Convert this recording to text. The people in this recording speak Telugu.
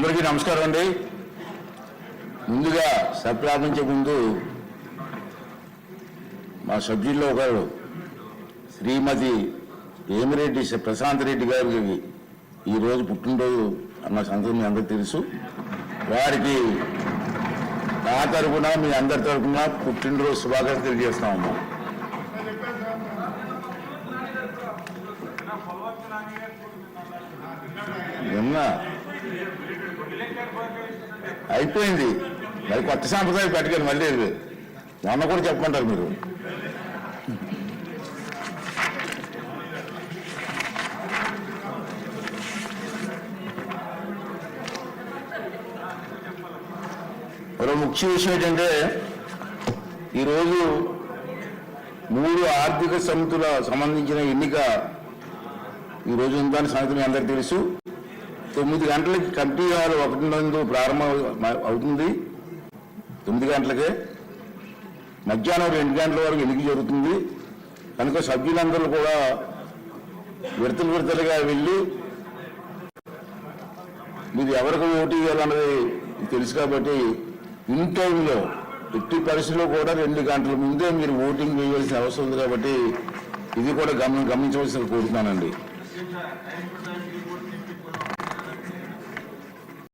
అందరికీ నమస్కారం అండి. ముందుగా ప్రారంభించే ముందు మా సభ్యుల్లో ఒకరు శ్రీమతి ఏమిరెడ్డి ప్రశాంత్ రెడ్డి గారికి ఈరోజు పుట్టినరోజు అన్న సంగతి మీ అందరికీ తెలుసు. వారికి నా తరఫున మీ అందరి తరఫున పుట్టినరోజు శుభాకాంక్షలు తెలియజేస్తామమ్మా. ఏమన్నా అయిపోయింది, మరి కొత్త సాంప్రదాయం పెట్టకండి. మళ్ళీ మొన్న కూడా చెప్పమంటారు మీరు. మరో ముఖ్య విషయం ఏంటంటే ఈరోజు 3 ఆర్థిక సమితుల సంబంధించిన ఎన్నిక ఈరోజు ఉందని సంగతి మీ అందరికీ తెలుసు. 9 గంటలకి కమిటీ హాల్ 1 ప్రారంభం అవుతుంది. 9 గంటలకే మధ్యాహ్నం 2 గంటల వరకు ఎన్నిక జరుగుతుంది. కనుక సభ్యులందరూ కూడా విడతలుగా వెళ్ళి మీరు ఎవరికి ఓటు ఇవ్వాలన్నది తెలుసు కాబట్టి ఇన్ టైంలో ఎట్టి పరిస్థితుల్లో కూడా 2 గంటల ముందే మీరు ఓటింగ్ వేయవలసిన అవసరం ఉంది. కాబట్టి ఇది కూడా గమనించవలసిన కోరుతున్నానండి.